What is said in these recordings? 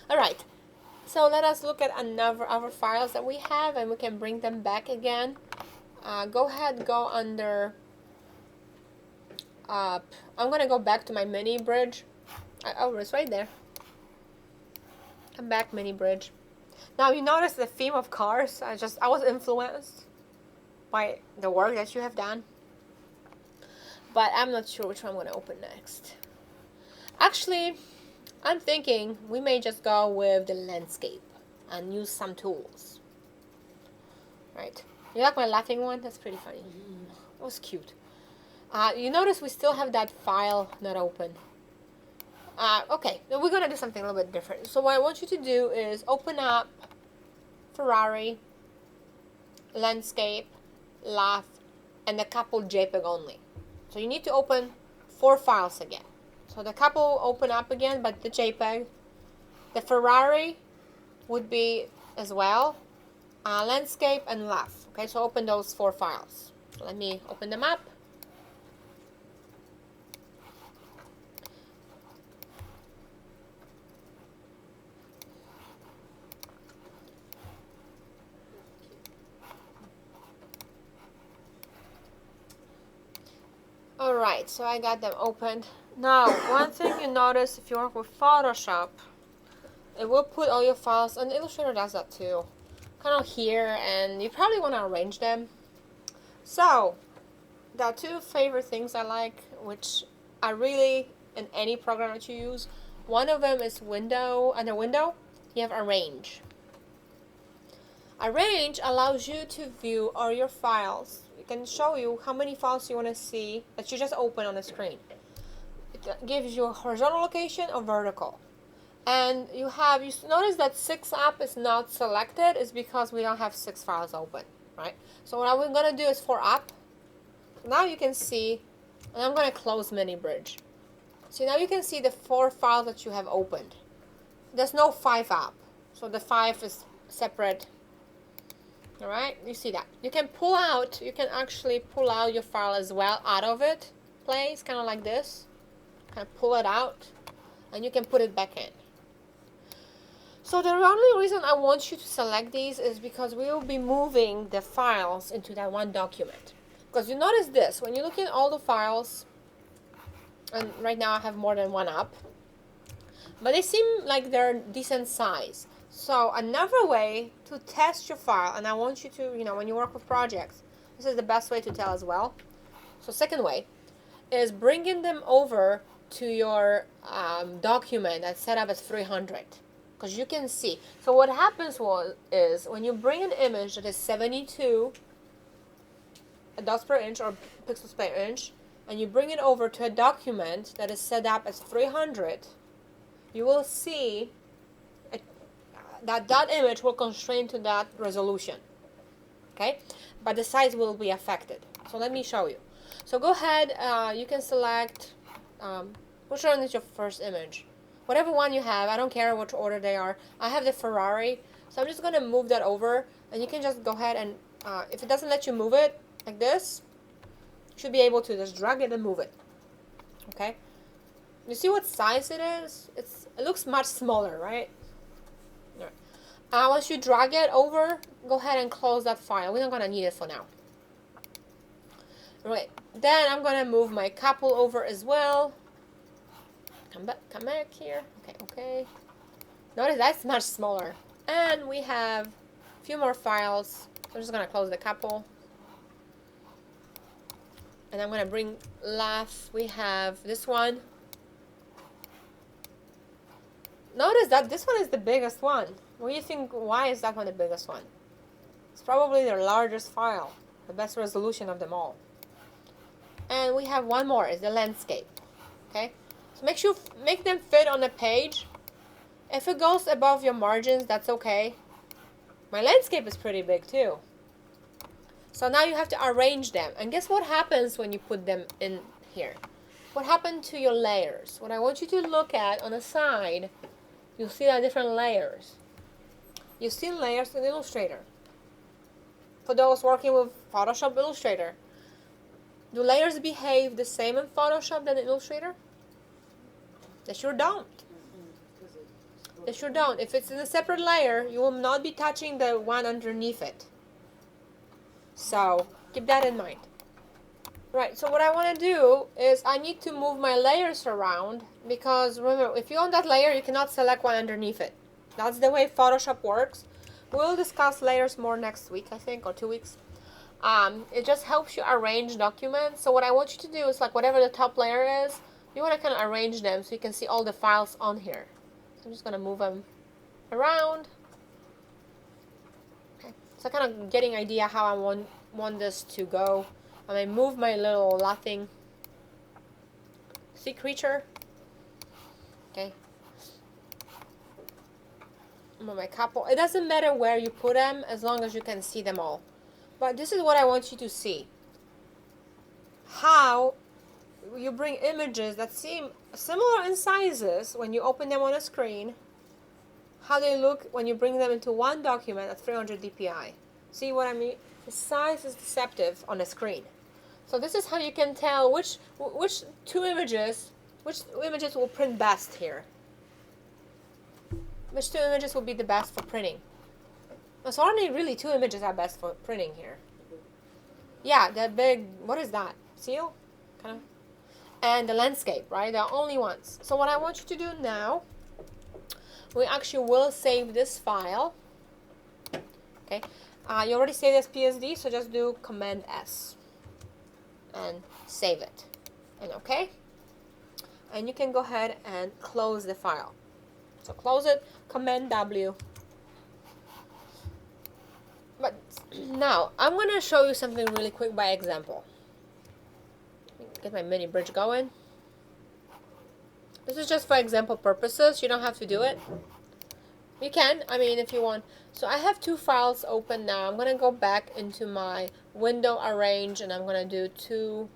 All right. So let us look at another other files that we have, and we can bring them back again. Go ahead, go under. I'm gonna go back to my mini bridge. Oh, it's right there. Come back, mini bridge. Now you notice the theme of cars. I was influenced by the work that you have done, but I'm not sure which one I'm gonna open next. Actually, I'm thinking we may just go with the landscape and use some tools. Right? You like my laughing one? That's pretty funny. It was cute. You notice we still have that file not open. Okay, we're gonna do something a little bit different. So what I want you to do is open up Ferrari, landscape, laugh, and the couple JPEG only. So you need to open 4 files again. So the couple open up again, but the JPEG. The Ferrari would be as well. Landscape and laugh. Okay, so open those 4 files. So let me open them up. Alright, so I got them opened. Now, one thing you notice if you work with Photoshop, it will put all your files, and Illustrator does that too, kind of here, and you probably want to arrange them. So, there are 2 favorite things I like, which are really in any program that you use. One of them is Window. Under Window, you have Arrange. Arrange allows you to view all your files. It can show you how many files you want to see that you just open on the screen. It gives you a horizontal location or vertical. And you notice that 6 app is not selected is because we don't have 6 files open, right? So what I'm going to do is 4 app. Now you can see, and I'm going to close mini bridge. So now you can see the 4 files that you have opened. There's no 5 app, so the 5 is separate. All right, you see that. You can actually pull out your file as well out of it. Place, kind of like this. Kind of pull it out, and you can put it back in. So the only reason I want you to select these is because we will be moving the files into that one document. Because you notice this, when you look at all the files, and right now I have more than 1 app, but they seem like they're decent size. So another way to test your file, and I want you to, when you work with projects, this is the best way to tell as well. So second way is bringing them over to your document that's set up as 300, because you can see. So what happens is when you bring an image that is 72 dots per inch or pixels per inch, and you bring it over to a document that is set up as 300, you will see that image will constrain to that resolution, okay? But the size will be affected. So let me show you. So go ahead, you can select, which one is your first image? Whatever one you have, I don't care which order they are. I have the Ferrari, so I'm just going to move that over, and you can just go ahead and, if it doesn't let you move it like this, you should be able to just drag it and move it, okay? You see what size it is? It looks much smaller, right? Once you drag it over, go ahead and close that file. We're not going to need it for now. Right. Then I'm going to move my couple over as well. Come back here. Okay. Notice that's much smaller. And we have a few more files. So I'm just going to close the couple. And I'm going to bring laugh. We have this one. Notice that this one is the biggest one. What do you think? Why is that one the biggest one? It's probably their largest file, the best resolution of them all. And we have one more, is the landscape. Okay, so make them fit on the page. If it goes above your margins, that's okay. My landscape is pretty big too. So now you have to arrange them. And guess what happens when you put them in here? What happened to your layers? What I want you to look at on the side, you'll see that different layers. You see layers in Illustrator. For those working with Photoshop Illustrator, do layers behave the same in Photoshop than in Illustrator? They sure don't. Yes, you don't. If it's in a separate layer, you will not be touching the one underneath it. So keep that in mind. Right, so what I want to do is I need to move my layers around, because remember, if you're on that layer, you cannot select one underneath it. That's the way Photoshop works. We'll discuss layers more next week, I think, or 2 weeks. It just helps you arrange documents. So what I want you to do is, like, whatever the top layer is, you want to kind of arrange them so you can see all the files on here. So I'm just going to move them around. Okay, so kind of getting idea how I want this to go. I move my little laughing sea creature. Okay. Move my couple. It doesn't matter where you put them as long as you can see them all. But this is what I want you to see. How you bring images that seem similar in sizes when you open them on a screen. How they look when you bring them into one document at 300 dpi. See what I mean? The size is deceptive on a screen. So this is how you can tell which images will print best here. Which 2 images will be the best for printing. So only really 2 images are best for printing here. Yeah, the big, what is that? Seal? Kind of. And the landscape, right? They're only ones. So what I want you to do now, we actually will save this file. Okay. You already saved as PSD, so just do Command S. And save it. And okay. And you can go ahead and close the file. So close it, Command W. But now I'm going to show you something really quick by example. Get my mini bridge going. This is just for example purposes. You don't have to do it. You can, I mean, if you want. So I have 2 files open now. I'm going to go back into my window arrange, and I'm going to do 2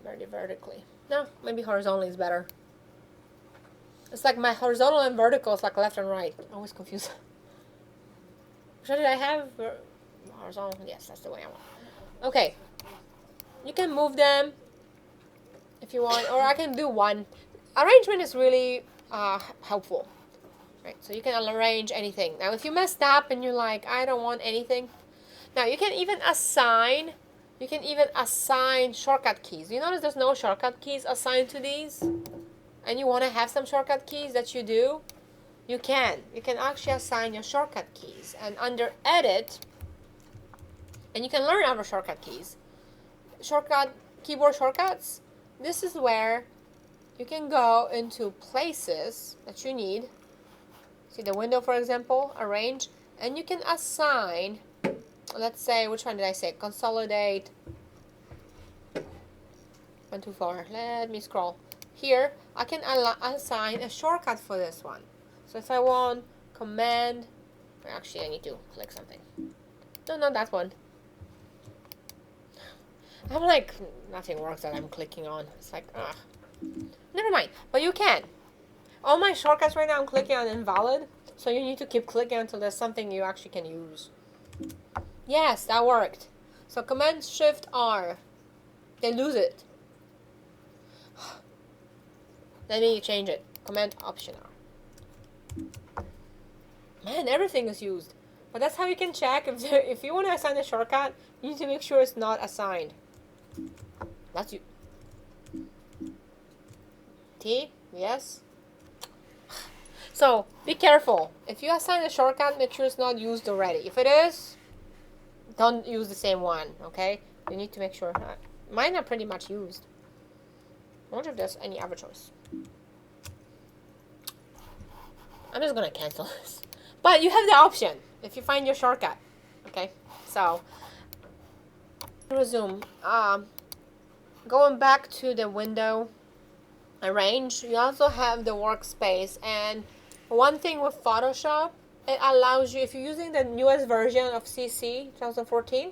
vertically. No, maybe horizontally is better. It's like my horizontal and vertical is like left and right. I'm always confused. Which one did I have? Horizontal? Yes, that's the way I want. Okay. You can move them if you want, or I can do one. Arrangement is really helpful. Right, so you can arrange anything. Now, if you messed up and you're like, I don't want anything. Now, you can even assign shortcut keys. You notice there's no shortcut keys assigned to these? And you want to have some shortcut keys that you do? You can. You can actually assign your shortcut keys. And under Edit, and you can learn other shortcut keys. Keyboard shortcuts. This is where you can go into places that you need. See the window, for example, arrange, and you can assign, let's say, which one did I say? Consolidate. Went too far. Let me scroll. Here, I can assign a shortcut for this one. So if I want Command, actually I need to click something. No, not that one. I'm like, nothing works that I'm clicking on. It's like, ugh. Never mind, but you can. All my shortcuts right now I'm clicking on invalid, so you need to keep clicking until there's something you actually can use. Yes, that worked. So Command Shift R. They lose it. Let me change it. Command Option R. Man, everything is used. But that's how you can check if you want to assign a shortcut, you need to make sure it's not assigned. That's you. T, yes. So be careful. If you assign a shortcut, make sure it's not used already. If it is, don't use the same one, okay? You need to make sure. Mine are pretty much used. I wonder if there's any other choice. I'm just gonna cancel this. But you have the option if you find your shortcut. Okay, so resume. Going back to the window arrange, you also have the workspace, and one thing with Photoshop, it allows you, if you're using the newest version of CC 2014,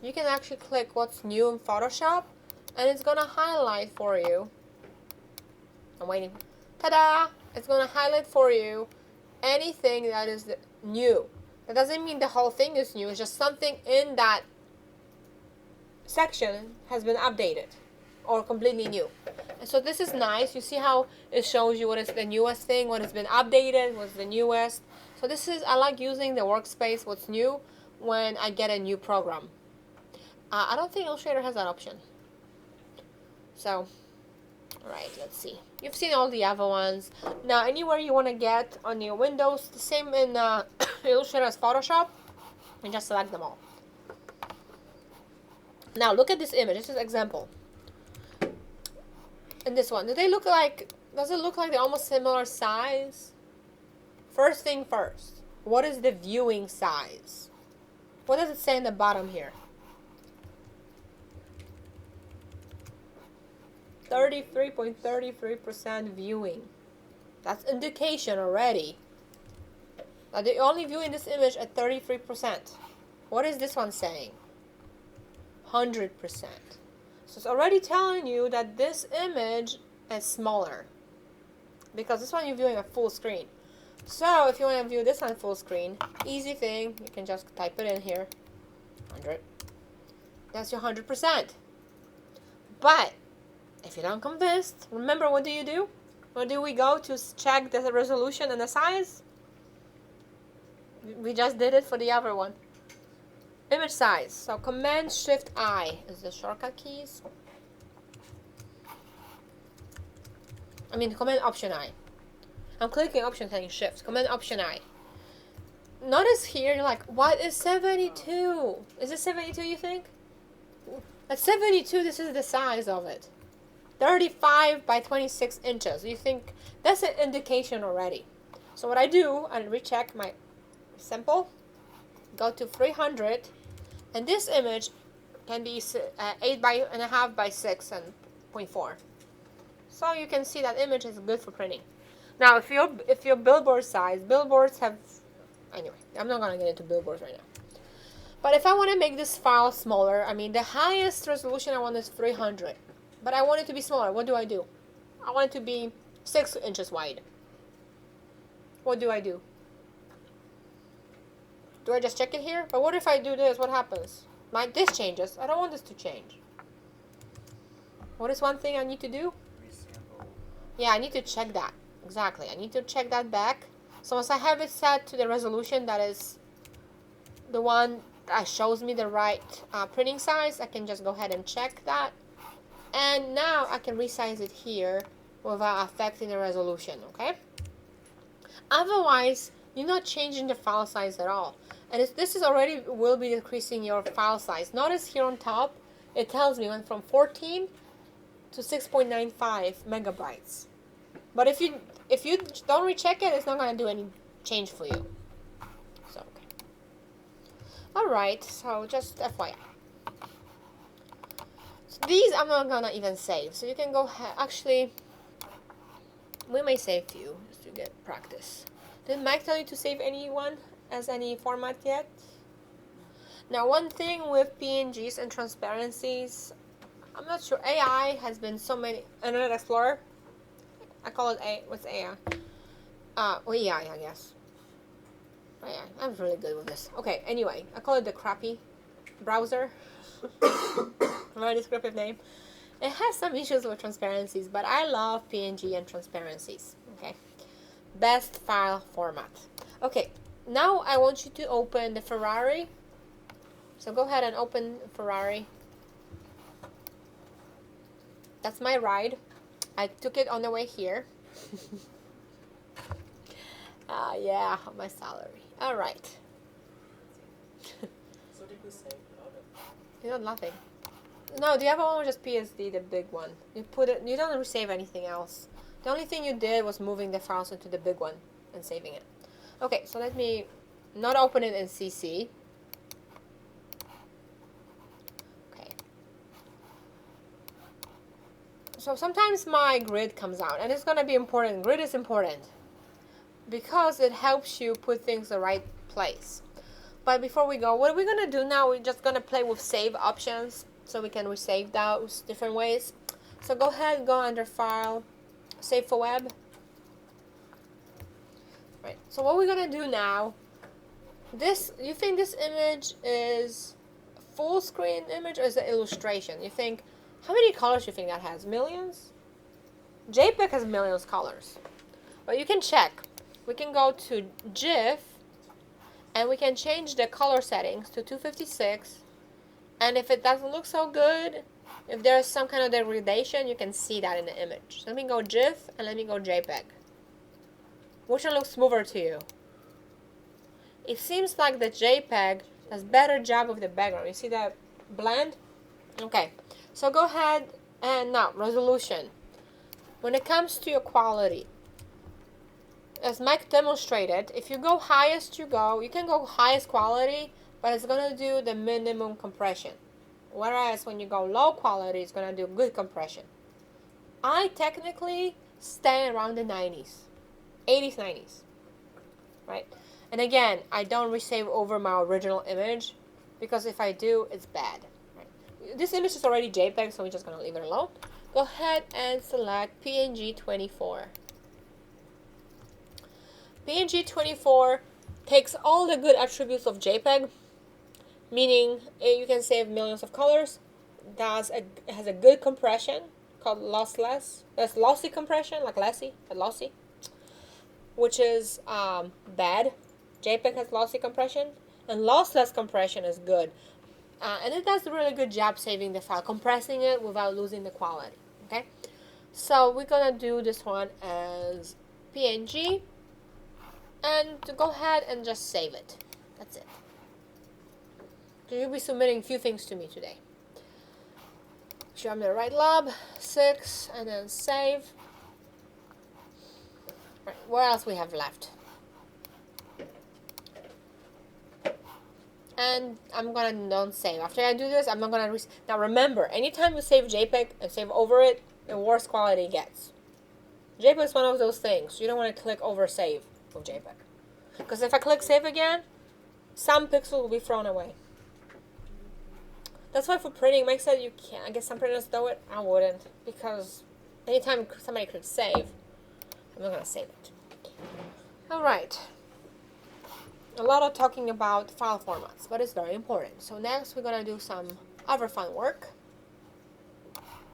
you can actually click what's new in Photoshop, and it's gonna highlight for you. I'm waiting. Ta-da! It's gonna highlight for you anything that is new. That doesn't mean the whole thing is new. It's just something in that section has been updated. or completely new. And so this is nice. You see how it shows you what is the newest thing, what has been updated, what's the newest. So this is, I like using the workspace, what's new, when I get a new program. I don't think Illustrator has that option. So, alright, let's see. You've seen all the other ones. Now, anywhere you want to get on your windows, the same in Illustrator as Photoshop, and just select them all. Now, look at this image. This is an example. And this one, do they look like, does it look like they're almost similar size? First thing first, what is the viewing size? What does it say in the bottom here? 33.33% viewing. That's indication already that they're only viewing this image at 33%. What is this one saying? 100%. So it's already telling you that this image is smaller, because this one you're viewing at full screen. So if you want to view this on full screen, easy thing, you can just type it in here, 100. That's your 100%. But if you're not convinced, remember, what do? Where do we go to check the resolution and the size? We just did it for the other one. Image size. So Command Shift I is the shortcut keys. Command Option I. I'm clicking Option saying Shift. Command Option I. Notice here, you're like, what is 72? Is it 72, you think? At 72, this is the size of it. 35 by 26 inches. You think that's an indication already. So what I do, I recheck my sample, go to 300, and this image can be 8.5 by 6 and 0.4. So you can see that image is good for printing. Now, if your billboard size, billboards have, anyway, I'm not gonna get into billboards right now. But if I want to make this file smaller, the highest resolution I want is 300. But I want it to be smaller. What do? I want it to be 6 inches wide. What do? Do I just check it here? But what if I do this? What happens? This changes. I don't want this to change. What is one thing I need to do? Resample. Yeah, I need to check that. Exactly. I need to check that back. So once I have it set to the resolution that is the one that shows me the right printing size, I can just go ahead and check that. And now I can resize it here without affecting the resolution, okay? Otherwise, you're not changing the file size at all. And this is already will be decreasing your file size. Notice here on top, it tells me went from 14 to 6.95 megabytes. But if you don't recheck it, it's not going to do any change for you. So, okay. Alright, so just FYI. These I'm not gonna even save, so you can go ahead. Actually, we may save few just to get practice. Did Mike tell you to save anyone as any format yet? Now, one thing with PNGs and transparencies, I'm not sure. AI has been so many. Internet Explorer, I call it what's AI? AI, I guess. AI. I'm really good with this. Okay, anyway, I call it the crappy browser. Very descriptive name. It has some issues with transparencies, but I love PNG and transparencies. Okay, best file format. Okay, now I want you to open the Ferrari. So go ahead and open Ferrari. That's my ride. I took it on the way here. Yeah, my salary. All right. So did we save You know, nothing. No, the other one was just PSD, the big one. You put it. You don't save anything else. The only thing you did was moving the files into the big one and saving it. Okay, so let me not open it in CC. Okay. So sometimes my grid comes out, and it's gonna be important. Grid is important because it helps you put things in the right place. But before we go, what are we gonna do now? We're just gonna play with save options so we can resave those different ways. So go ahead and go under File, Save for Web. Right. So what we're gonna do now? You think this image is a full screen image or is it illustration? You think How many colors do you think that has? Millions? JPEG has millions of colors. But you can check. We can go to GIF and we can change the color settings to 256. And if it doesn't look so good, if there's some kind of degradation, you can see that in the image. So let me go GIF and let me go JPEG. Which one looks smoother to you? It seems like the JPEG does better job of the background. You see that blend? Okay, so go ahead and now resolution. When it comes to your quality, as Mike demonstrated, if you go highest you can go highest quality, but it's going to do the minimum compression. Whereas when you go low quality, it's going to do good compression. I technically stay around the 90s, 80s, 90s, right? And again, I don't resave over my original image because if I do, it's bad. Right? This image is already JPEG, so we're just going to leave it alone. Go ahead and select PNG 24. PNG 24 takes all the good attributes of JPEG, meaning you can save millions of colors. It has a good compression called lossless. That's lossy compression, like lossy, which is bad. JPEG has lossy compression, and lossless compression is good. And it does a really good job saving the file, compressing it without losing the quality. Okay, so we're gonna do this one as PNG, and to go ahead and just save it. That's it. So you'll be submitting a few things to me today. Show me the right lab, 6, and then save. Right, what else we have left? And I'm gonna non-save. After I do this, I'm not gonna now remember, anytime you save JPEG and save over it, the worse quality it gets. JPEG is one of those things. You don't want to click over save of JPEG. Because if I click save again, some pixel will be thrown away. That's why for printing, Mike said you can't. I guess some printers do it. I wouldn't. Because anytime somebody clicks save, I'm not gonna save it. Alright. A lot of talking about file formats, but it's very important. So next we're gonna do some other fun work.